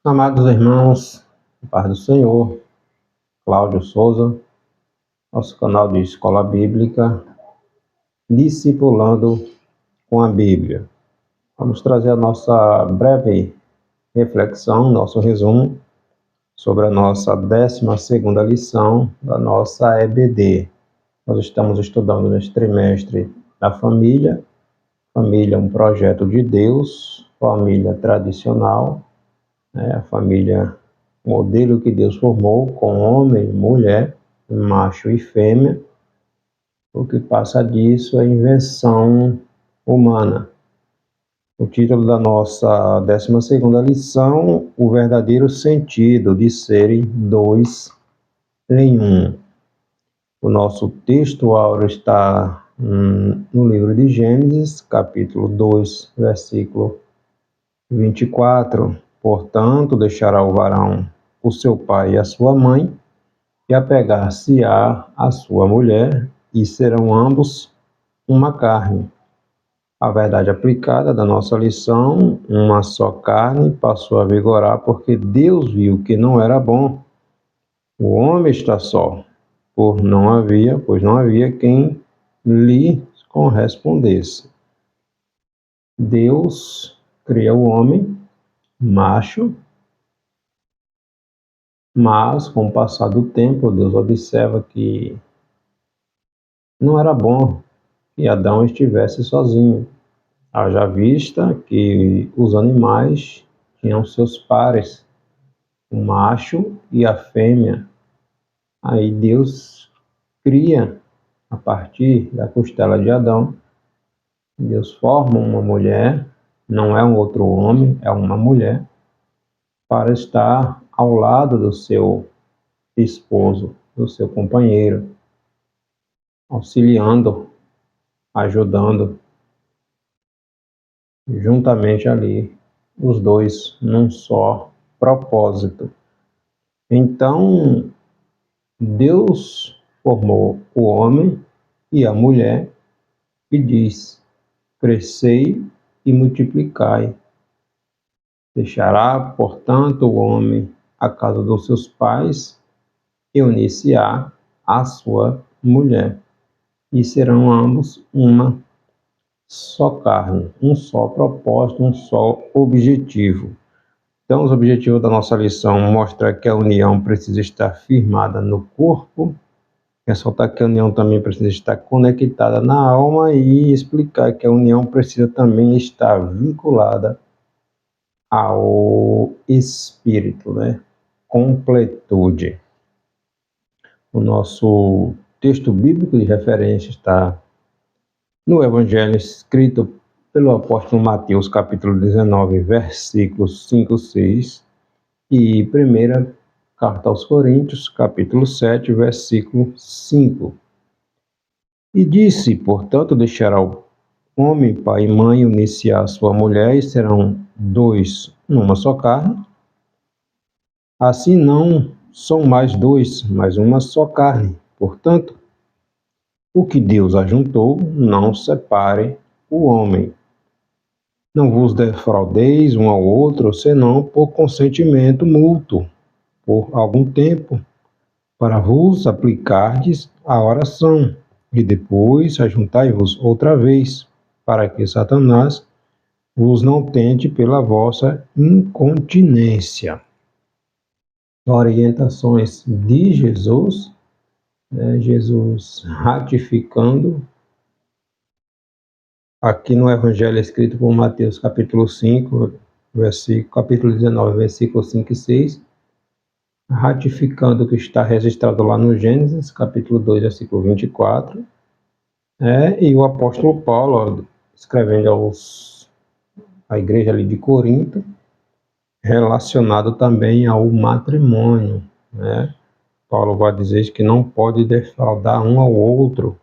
Amados irmãos, paz do Senhor, Cláudio Souza, nosso canal de Escola Bíblica, Discipulando com a Bíblia. Vamos trazer a nossa breve reflexão, nosso resumo, sobre a nossa 12ª lição da nossa EBD. Nós estamos estudando neste trimestre a família. Família é um projeto de Deus, família tradicional, a família modelo que Deus formou com homem e mulher, macho e fêmea. O que passa disso é invenção humana. O título da nossa 12ª lição, o verdadeiro sentido de serem dois em um. O nosso texto áureo está no livro de Gênesis, capítulo 2, versículo 24. Portanto, deixará o varão o seu pai e a sua mãe, e apegar-se-á a sua mulher, e serão ambos uma carne. A verdade aplicada da nossa lição, uma só carne, passou a vigorar porque Deus viu que não era bom o homem estar só, pois não havia quem lhe correspondesse. Deus cria o homem macho, mas com o passar do tempo, Deus observa que não era bom que Adão estivesse sozinho. Haja vista que os animais tinham seus pares, o macho e a fêmea. Aí Deus cria, a partir da costela de Adão, Deus forma uma mulher, não é um outro homem, é uma mulher, para estar ao lado do seu esposo, do seu companheiro, auxiliando, ajudando, juntamente ali, os dois num só propósito. Então, Deus formou o homem e a mulher e diz: crescei e multiplicai. Deixará, portanto, o homem a casa dos seus pais e unir-se-á à sua mulher, e serão ambos uma só carne, um só propósito, um só objetivo. Então, os objetivos da nossa lição mostram que a união precisa estar firmada no corpo, ressaltar que a união também precisa estar conectada na alma e explicar que a união precisa também estar vinculada ao espírito, Completude. O nosso texto bíblico de referência está no Evangelho escrito pelo apóstolo Mateus, capítulo 19, versículos 5 e 6, e primeira carta aos Coríntios, capítulo 7, versículo 5. E disse, portanto, deixará o homem, pai e mãe, unir-se à sua mulher, e serão dois numa só carne. Assim não são mais dois, mas uma só carne. Portanto, o que Deus ajuntou, não separe o homem. Não vos defraudeis um ao outro, senão por consentimento mútuo, por algum tempo, para vos aplicardes à oração, e depois ajuntai-vos outra vez, para que Satanás vos não tente pela vossa incontinência. Orientações de Jesus, Jesus ratificando aqui no Evangelho escrito por Mateus, capítulo 5, capítulo 19, versículos 5 e 6, ratificando o que está registrado lá no Gênesis, capítulo 2, versículo 24, e o apóstolo Paulo, escrevendo à igreja ali de Corinto, relacionado também ao matrimônio, Paulo vai dizer que não pode defraudar um ao outro,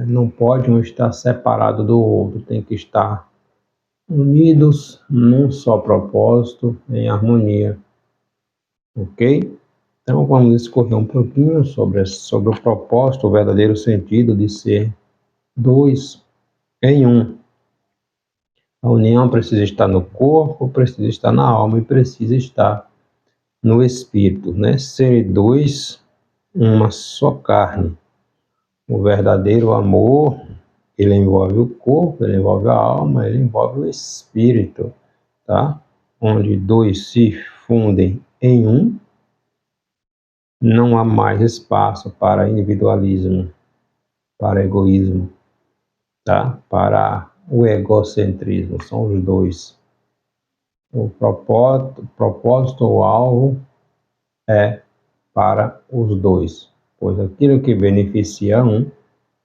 não pode um estar separado do outro, tem que estar unidos num só propósito, em harmonia. Ok? Então vamos discorrer um pouquinho sobre o propósito, o verdadeiro sentido de ser dois em um. A união precisa estar no corpo, precisa estar na alma e precisa estar no espírito, né? Ser dois, uma só carne. O verdadeiro amor, ele envolve o corpo, ele envolve a alma, ele envolve o espírito, tá? Onde dois se fundem em um, não há mais espaço para individualismo, para egoísmo, tá? Para o egocentrismo, são os dois. O propósito ou alvo é para os dois, pois aquilo que beneficia um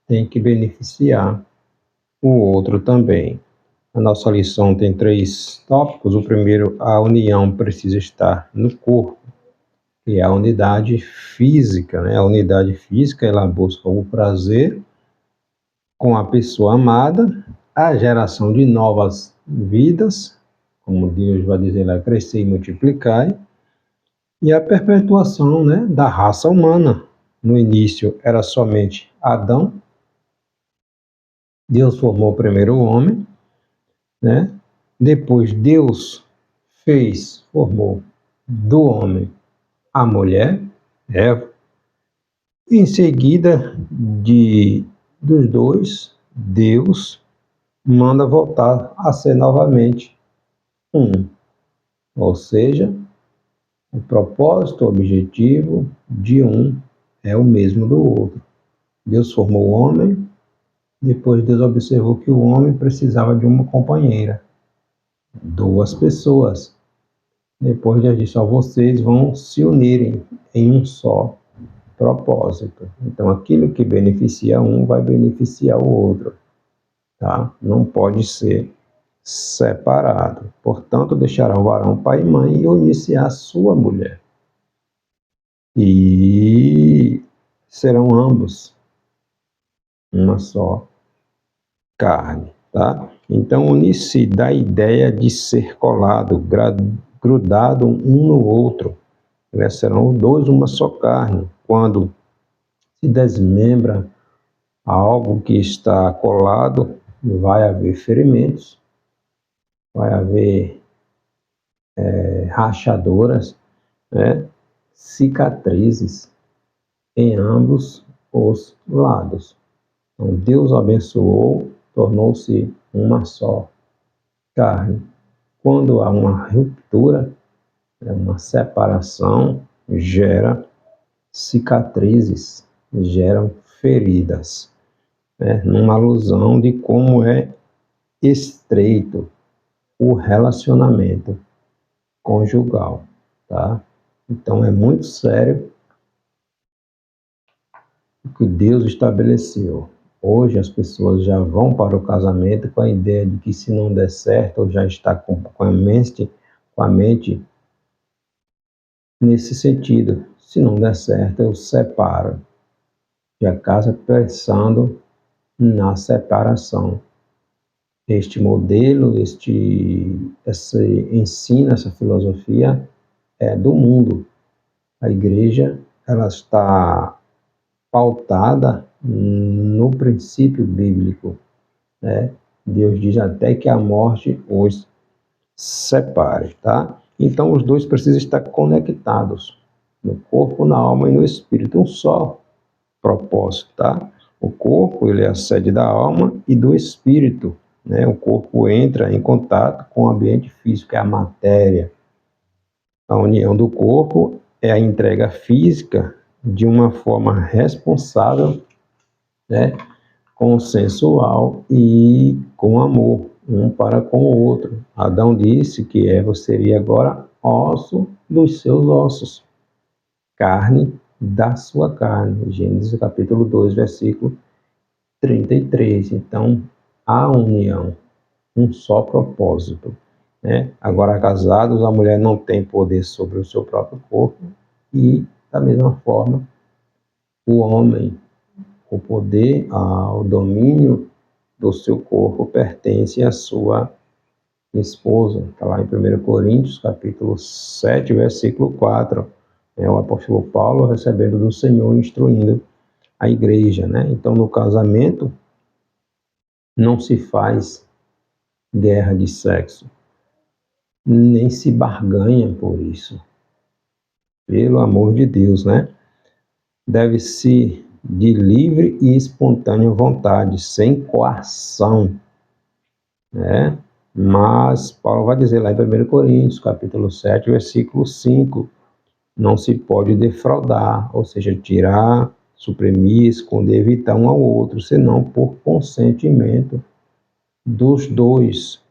tem que beneficiar o outro também. A nossa lição tem 3 tópicos. O primeiro, a união precisa estar no corpo, que é a unidade física, né? A unidade física, ela busca o prazer com a pessoa amada, a geração de novas vidas, como Deus vai dizer lá, crescer e multiplicar, e a perpetuação, né, da raça humana. No início era somente Adão, Deus formou primeiro o homem, né? Depois Deus formou do homem a mulher, Eva. Em seguida dos dois, Deus manda voltar a ser novamente um. Ou seja, o propósito, o objetivo de um é o mesmo do outro. Deus formou o homem, depois Deus observou que o homem precisava de uma companheira, 2 pessoas. Depois Deus disse, vocês vão se unirem em um só propósito. Então, aquilo que beneficia um vai beneficiar o outro, tá? Não pode ser separado. Portanto, deixará o varão pai e mãe e unir-se à sua mulher. E serão ambos uma só carne, tá? Então, unir-se dá ideia de ser colado, grudado um no outro. Né? Serão dois uma só carne. Quando se desmembra algo que está colado, vai haver ferimentos, vai haver rachaduras, né? Cicatrizes em ambos os lados. Então, Deus abençoou, tornou-se uma só carne. Quando há uma ruptura, uma separação, gera cicatrizes, geram feridas, né? Numa alusão de como é estreito o relacionamento conjugal, tá? Então é muito sério o que Deus estabeleceu. Hoje as pessoas já vão para o casamento com a ideia de que se não der certo, ou já está com a mente nesse sentido. Se não der certo, eu separo. Já casa pensando na separação. Este modelo, esse ensino, essa filosofia é do mundo. A igreja, ela está pautada no princípio bíblico, né? Deus diz até que a morte os separe, tá? Então os dois precisam estar conectados no corpo, na alma e no espírito, um só propósito, tá? O corpo, ele é a sede da alma e do espírito, né? O corpo entra em contato com o ambiente físico, é a matéria. A união do corpo é a entrega física de uma forma responsável, né? Consensual e com amor, um para com o outro. Adão disse que Eva seria agora osso dos seus ossos, carne da sua carne. Gênesis capítulo 2, versículo 33. Então, há união, um só propósito, né? Agora, casados, a mulher não tem poder sobre o seu próprio corpo e, da mesma forma, o homem, o poder, o domínio do seu corpo pertence à sua esposa. Está lá em 1 Coríntios, capítulo 7, versículo 4. É o apóstolo Paulo recebendo do Senhor, instruindo a igreja, né? Então, no casamento, não se faz guerra de sexo. Nem se barganha por isso. Pelo amor de Deus, né? Deve-se de livre e espontânea vontade, sem coação, né? Mas Paulo vai dizer lá em 1 Coríntios, capítulo 7, versículo 5, não se pode defraudar, ou seja, tirar, suprimir, esconder, evitar um ao outro, senão por consentimento dos dois,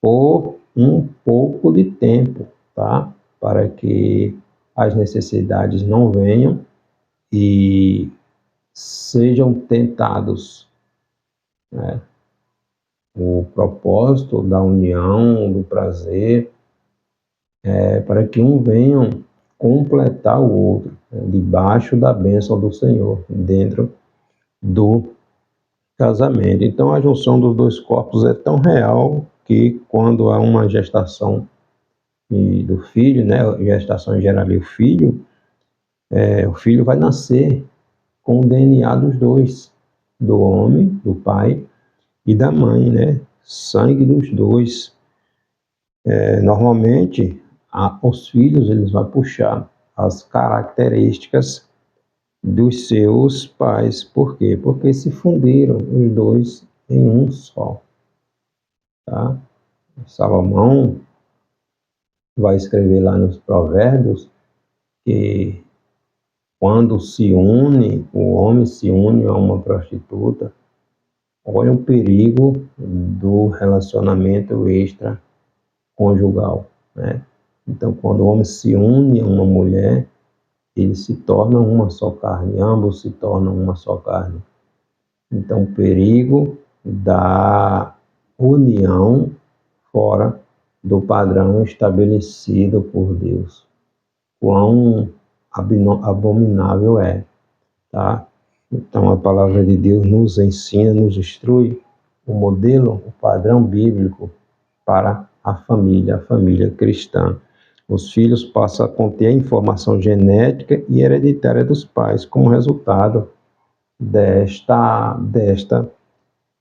por um pouco de tempo, tá? Para que as necessidades não venham e sejam tentados, né? O propósito da união, do prazer, é para que um venha completar o outro, né? Debaixo da bênção do Senhor, dentro do casamento. Então, a junção dos dois corpos é tão real que quando há uma gestação do filho, né, gestação gera ali o filho vai nascer com o DNA dos dois, do homem, do pai, e da mãe, né? Sangue dos dois. Normalmente, os filhos eles vão puxar as características dos seus pais. Por quê? Porque se fundiram os dois em um só. Tá? Salomão vai escrever lá nos Provérbios que quando se une, o homem se une a uma prostituta, olha o perigo do relacionamento extraconjugal, né? Então, quando o homem se une a uma mulher, eles se tornam uma só carne, ambos se tornam uma só carne. Então, o perigo da união fora do padrão estabelecido por Deus. Quão abominável é, tá? Então, a palavra de Deus nos ensina, nos instrui o modelo, o padrão bíblico para a família cristã. Os filhos passam a conter a informação genética e hereditária dos pais como resultado desta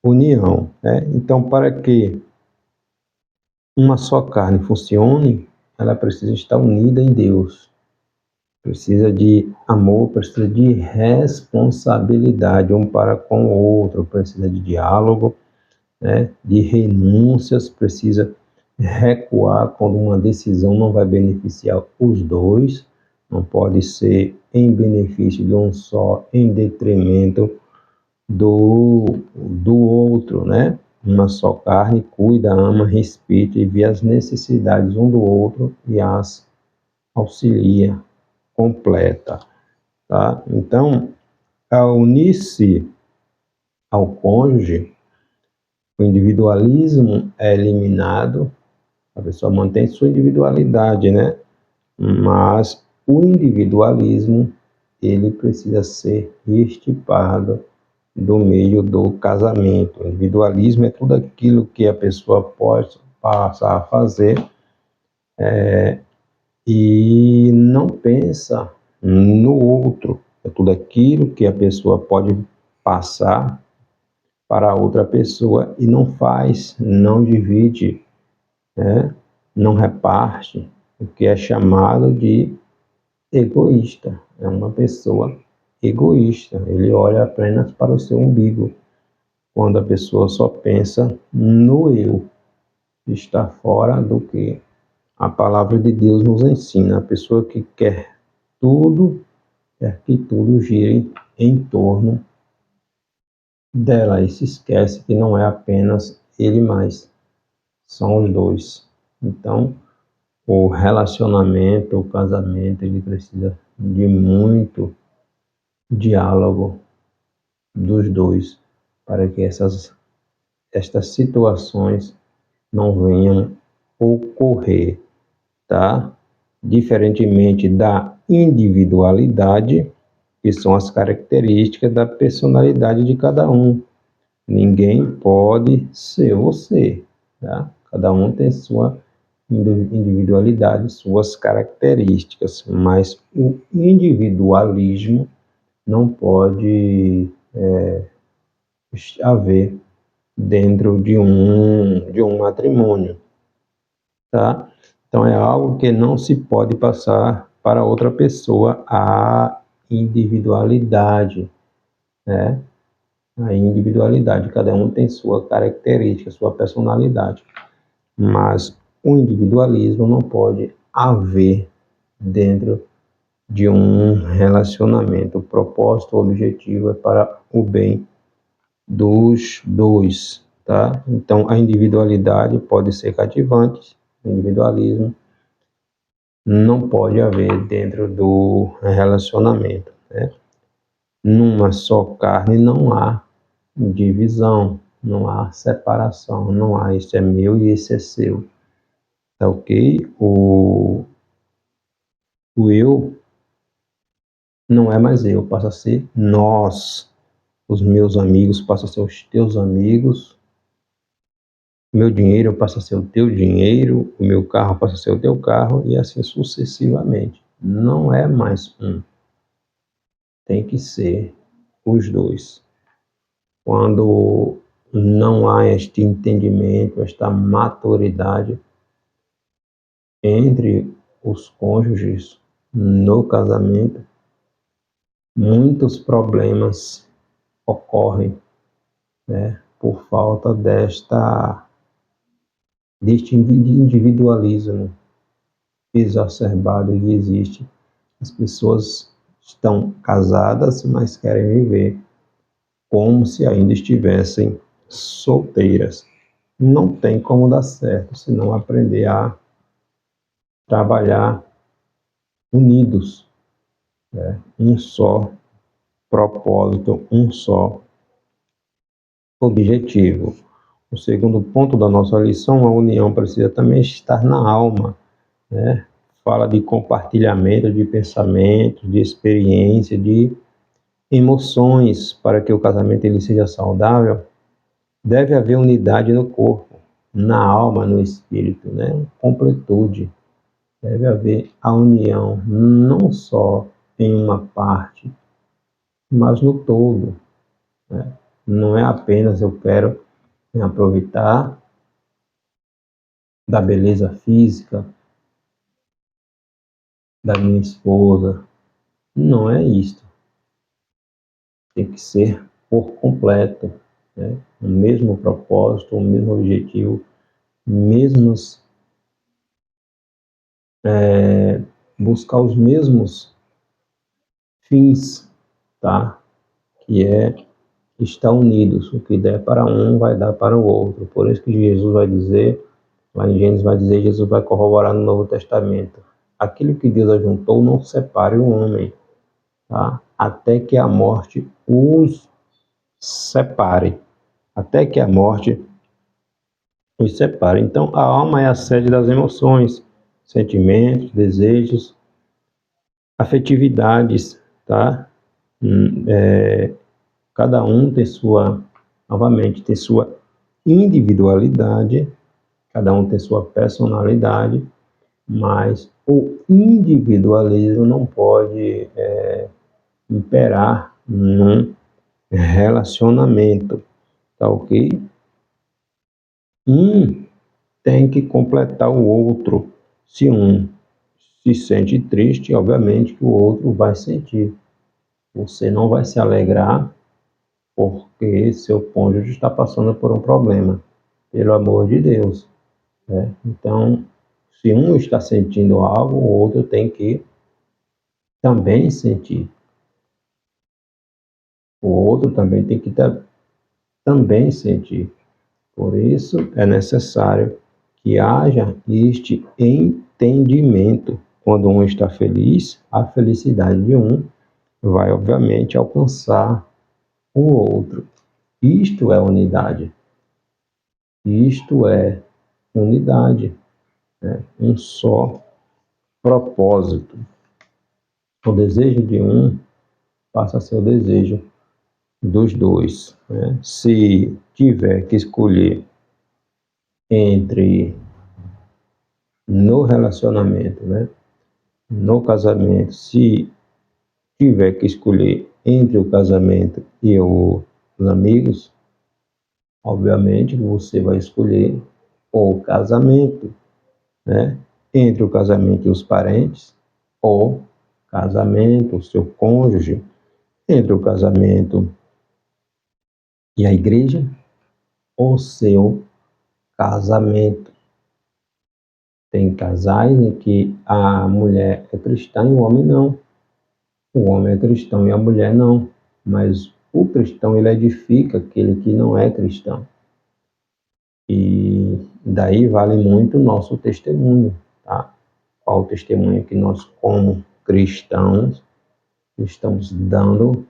união, né? Então, para que uma só carne funcione, ela precisa estar unida em Deus. Precisa de amor, precisa de responsabilidade um para com o outro, precisa de diálogo, né, de renúncias, precisa recuar quando uma decisão não vai beneficiar os dois, não pode ser em benefício de um só, em detrimento do outro, né? Uma só carne cuida, ama, respeita e vê as necessidades um do outro e as auxilia, completa, tá? Então, ao unir-se ao cônjuge, o individualismo é eliminado, a pessoa mantém sua individualidade, né? Mas o individualismo, ele precisa ser extirpado do meio do casamento. O individualismo é tudo aquilo que a pessoa pode passar a fazer e não pensa no outro. É tudo aquilo que a pessoa pode passar para outra pessoa e não faz, não divide, né? Não reparte, o que é chamado de egoísta. É uma pessoa egoísta, ele olha apenas para o seu umbigo, quando a pessoa só pensa no eu, está fora do que a palavra de Deus nos ensina. A pessoa que quer que tudo gire em torno dela e se esquece que não é apenas ele mais, são os dois. Então, o relacionamento, o casamento, ele precisa de muito diálogo dos dois para que estas situações não venham ocorrer, tá? Diferentemente da individualidade, que são as características da personalidade de cada um. Ninguém pode ser você, tá? Cada um tem sua individualidade, suas características, mas o individualismo não pode haver dentro de um matrimônio, tá? Então é algo que não se pode passar para outra pessoa, a individualidade, né? A individualidade, cada um tem sua característica, sua personalidade, mas o individualismo não pode haver dentro de um relacionamento. O propósito, o objetivo é para o bem dos dois, tá? Então a individualidade pode ser cativante, o individualismo não pode haver dentro do relacionamento, né? Numa só carne não há divisão, não há separação, não há isso é meu e esse é seu, tá ok? O eu não é mais eu, passa a ser nós. Os meus amigos passam a ser os teus amigos, o meu dinheiro passa a ser o teu dinheiro, o meu carro passa a ser o teu carro, e assim sucessivamente. Não é mais um, tem que ser os dois. Quando não há este entendimento, esta maturidade entre os cônjuges no casamento, muitos problemas ocorrem, né, por falta deste individualismo exacerbado que existe. As pessoas estão casadas, mas querem viver como se ainda estivessem solteiras. Não tem como dar certo se não aprender a trabalhar unidos, né? Um só propósito, um só objetivo. O segundo ponto da nossa lição, a união precisa também estar na alma, né? Fala de compartilhamento de pensamentos, de experiência, de emoções. Para que o casamento ele seja saudável, deve haver unidade no corpo, na alma, no espírito, né? Completude. Deve haver a união, não só em uma parte, mas no todo, né? Não é apenas eu quero me aproveitar da beleza física da minha esposa. Não é isto. Tem que ser por completo, né? O mesmo propósito, o mesmo objetivo, mesmos buscar os mesmos fins, tá? Que é estar unidos. O que der para um vai dar para o outro. Por isso que Jesus vai dizer, lá em Gênesis vai dizer, Jesus vai corroborar no Novo Testamento: aquilo que Deus ajuntou, não separe o homem, tá? Até que a morte os separe. Até que a morte os separe. Então, a alma é a sede das emoções, sentimentos, desejos, afetividades, tá? Cada um tem sua, novamente, tem sua individualidade, cada um tem sua personalidade, mas o individualismo não pode imperar num relacionamento, tá ok? Um tem que completar o outro. Se um se sente triste, obviamente que o outro vai sentir. Você não vai se alegrar porque seu cônjuge está passando por um problema, pelo amor de Deus, né? Então, se um está sentindo algo, o outro tem que também sentir. O outro também tem que também sentir. Por isso, é necessário que haja este entendimento. Quando um está feliz, a felicidade de um vai, obviamente, alcançar o outro. Isto é unidade. Isto é unidade, né? Um só propósito. O desejo de um passa a ser o desejo dos dois, né? Se tiver que escolher entre, no relacionamento, né, no casamento, se tiver que escolher entre o casamento e os amigos, obviamente você vai escolher o casamento, né? Entre o casamento e os parentes, ou casamento, o seu cônjuge, entre o casamento e a igreja, o seu casamento. Tem casais em que a mulher é cristã e o homem não. O homem é cristão e a mulher não. Mas o cristão, ele edifica aquele que não é cristão. E daí vale muito o nosso testemunho, tá? Qual o testemunho que nós, como cristãos, estamos dando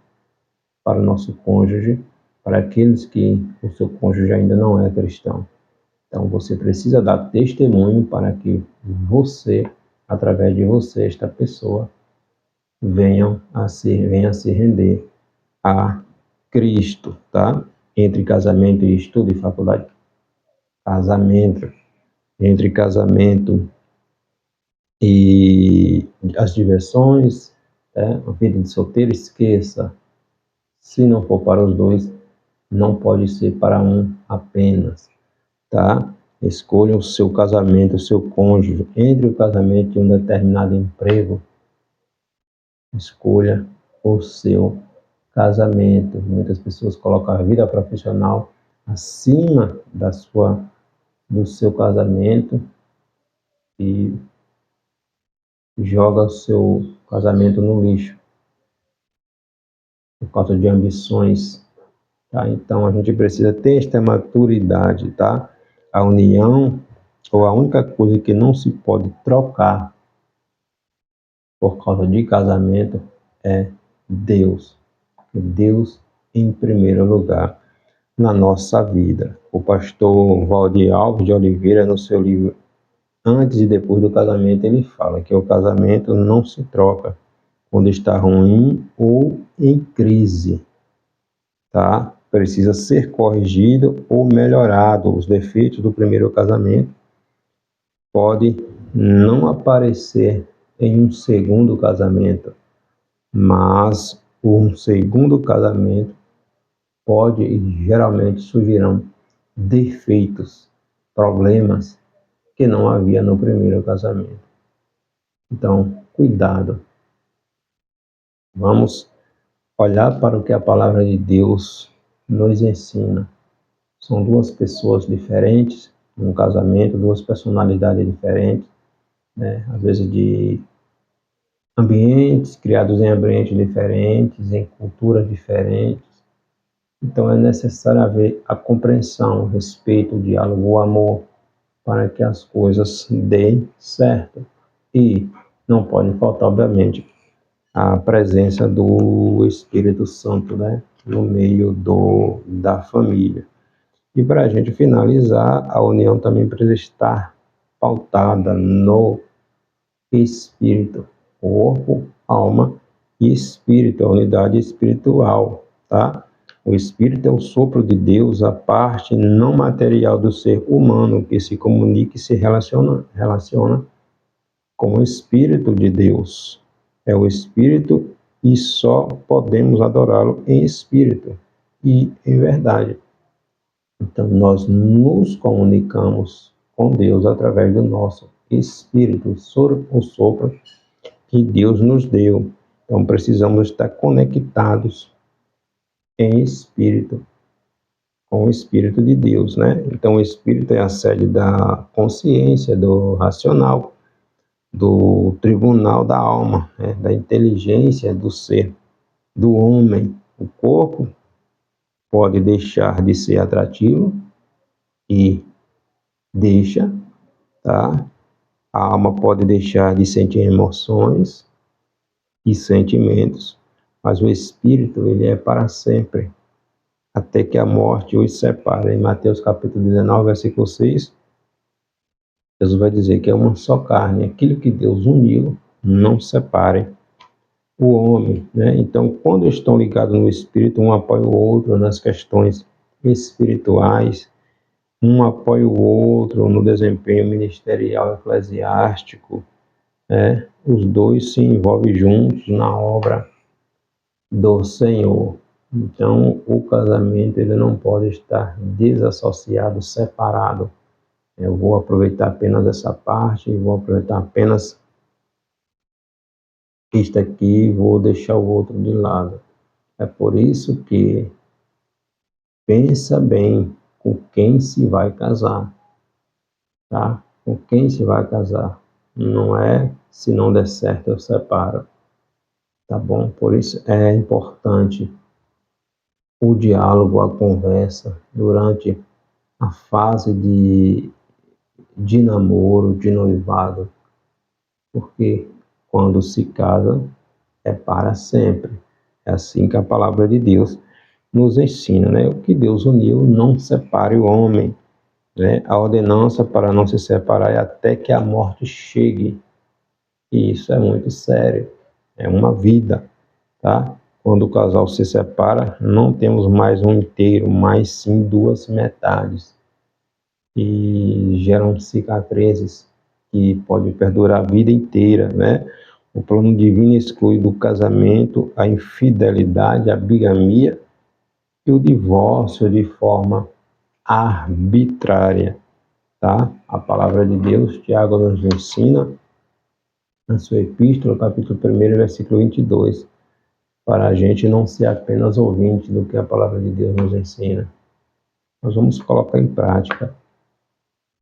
para o nosso cônjuge, para aqueles que o seu cônjuge ainda não é cristão. Então, você precisa dar testemunho para que você, através de você, esta pessoa, venha a se render a Cristo, tá? Entre casamento e estudo e faculdade. Casamento. Entre casamento e as diversões, a vida de solteiro, esqueça. Se não for para os dois, não pode ser para um apenas, tá? Escolha o seu casamento, o seu cônjuge. Entre o casamento e um determinado emprego, escolha o seu casamento. Muitas pessoas colocam a vida profissional acima do seu casamento e joga o seu casamento no lixo por causa de ambições, tá? Então a gente precisa ter esta maturidade, tá? A união, ou a única coisa que não se pode trocar por causa de casamento, é Deus. Deus em primeiro lugar na nossa vida. O pastor Valdir Alves de Oliveira, no seu livro Antes e Depois do Casamento, ele fala que o casamento não se troca quando está ruim ou em crise, tá? Precisa ser corrigido ou melhorado. Os defeitos do primeiro casamento podem não aparecer em um segundo casamento, mas um segundo casamento pode e geralmente surgirão defeitos, problemas que não havia no primeiro casamento. Então, cuidado. Vamos olhar para o que a palavra de Deus nos ensina. São duas pessoas diferentes, num casamento, duas personalidades diferentes, né? Às vezes de ambientes, criados em ambientes diferentes, em culturas diferentes. Então é necessário haver a compreensão, o respeito, o diálogo, o amor, para que as coisas deem certo. E não pode faltar, obviamente, a presença do Espírito Santo, né, no meio da família. E para a gente finalizar, a união também precisa estar pautada no Espírito, corpo, alma e espírito, a unidade espiritual, tá? O Espírito é o sopro de Deus, a parte não material do ser humano que se comunica e se relaciona com o Espírito de Deus. É o Espírito e só podemos adorá-lo em espírito e em verdade. Então, nós nos comunicamos com Deus através do nosso Espírito, o sopro que Deus nos deu. Então, precisamos estar conectados em espírito, com o Espírito de Deus, né? Então, o Espírito é a sede da consciência, do racional, do tribunal da alma, né? Da inteligência do ser, do homem. O corpo pode deixar de ser atrativo e deixa, tá? A alma pode deixar de sentir emoções e sentimentos, mas o Espírito, ele é para sempre, até que a morte os separe. Em Mateus capítulo 19, versículo 6, Jesus vai dizer que é uma só carne, aquilo que Deus uniu, não separe o homem, né? Então, quando estão ligados no Espírito, um apoia o outro nas questões espirituais, um apoia o outro no desempenho ministerial eclesiástico, né? Os dois se envolvem juntos na obra do Senhor. Então, o casamento ele não pode estar desassociado, separado. Eu vou aproveitar apenas essa parte, vou aproveitar apenas isto aqui e vou deixar o outro de lado. É por isso que pensa bem com quem se vai casar, tá? Com quem se vai casar. Não é se não der certo eu separo, tá bom? Por isso é importante o diálogo, a conversa durante a fase de namoro, de noivado, porque quando se casa é para sempre. É assim que a palavra de Deus nos ensina, né? O que Deus uniu, não separe o homem, né? A ordenança para não se separar é até que a morte chegue. E isso é muito sério. É uma vida, tá? Quando o casal se separa, não temos mais um inteiro, mas sim duas metades. E geram cicatrizes que podem perdurar a vida inteira, né? O plano divino exclui do casamento a infidelidade, a bigamia e o divórcio de forma arbitrária, tá? A palavra de Deus, Tiago nos ensina, na sua epístola, capítulo 1, versículo 22, para a gente não ser apenas ouvinte do que a palavra de Deus nos ensina. Nós vamos colocar em prática.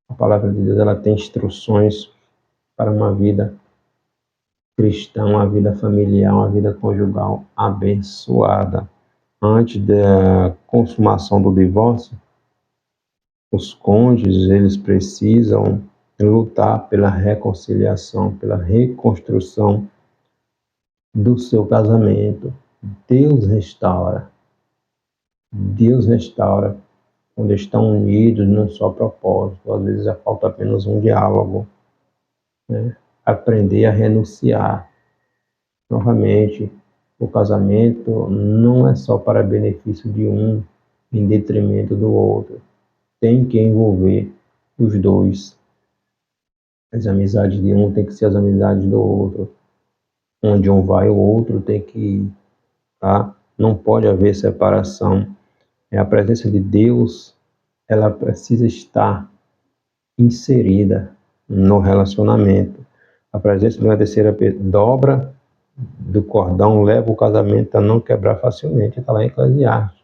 A palavra de Deus, ela tem instruções para uma vida cristã, uma vida familiar, uma vida conjugal abençoada. Antes da consumação do divórcio, os cônjuges, eles precisam lutar pela reconciliação, pela reconstrução do seu casamento. Deus restaura. Deus restaura quando estão unidos num só propósito. Às vezes falta apenas um diálogo, né? Aprender a renunciar. Novamente, o casamento não é só para benefício de um em detrimento do outro. Tem que envolver os dois. As amizades de um tem que ser as amizades do outro. Onde um vai, o outro tem que ir, tá? Não pode haver separação. A presença de Deus, ela precisa estar inserida no relacionamento. A presença de uma terceira dobra do cordão leva o casamento a não quebrar facilmente. Está lá em Eclesiastes,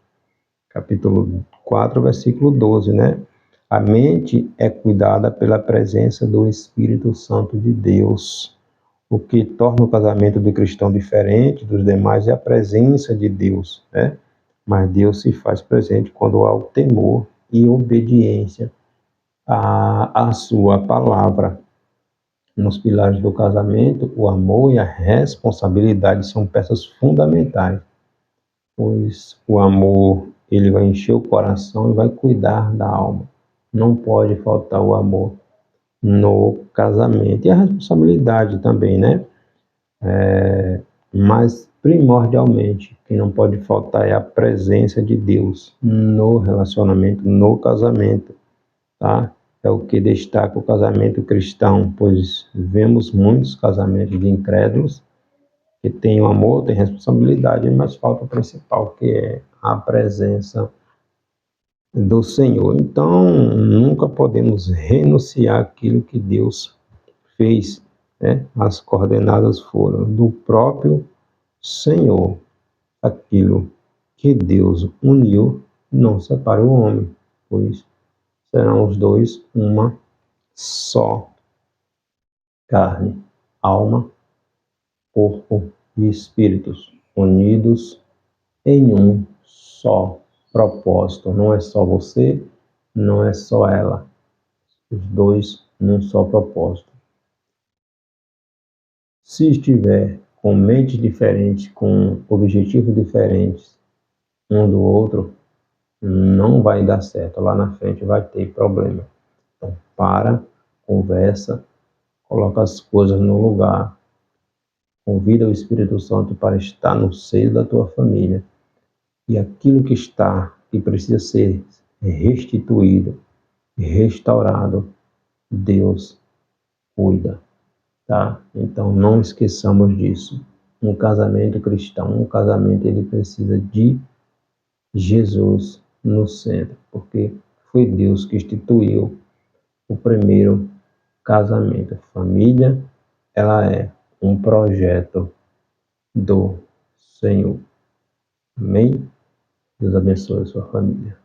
capítulo 4, versículo 12, né? A mente é cuidada pela presença do Espírito Santo de Deus. O que torna o casamento do cristão diferente dos demais é a presença de Deus, né? Mas Deus se faz presente quando há o temor e obediência à sua palavra. Nos pilares do casamento, o amor e a responsabilidade são peças fundamentais, pois o amor ele vai encher o coração e vai cuidar da alma. Não pode faltar o amor no casamento. E a responsabilidade também, né? Mas primordialmente, o que não pode faltar é a presença de Deus no relacionamento, no casamento, tá? É o que destaca o casamento cristão, pois vemos muitos casamentos de incrédulos que têm o amor, têm responsabilidade, mas falta o principal, que é a presença do Senhor. Então, nunca podemos renunciar àquilo que Deus fez, né? As coordenadas foram do próprio Senhor. Aquilo que Deus uniu, não separa o homem, pois serão os dois uma só carne, alma, corpo e espíritos, unidos em um só propósito. Não é só você, não é só ela, os dois num só propósito. Se estiver com mentes diferentes, com objetivos diferentes um do outro, não vai dar certo. Lá na frente vai ter problema. Então, conversa, coloca as coisas no lugar, convida o Espírito Santo para estar no seio da tua família. E aquilo que precisa ser restituído, restaurado, Deus cuida, tá? Então, não esqueçamos disso. Um casamento cristão, um casamento, ele precisa de Jesus no centro, porque foi Deus que instituiu o primeiro casamento. Família, ela é um projeto do Senhor. Amém? Deus abençoe a sua família.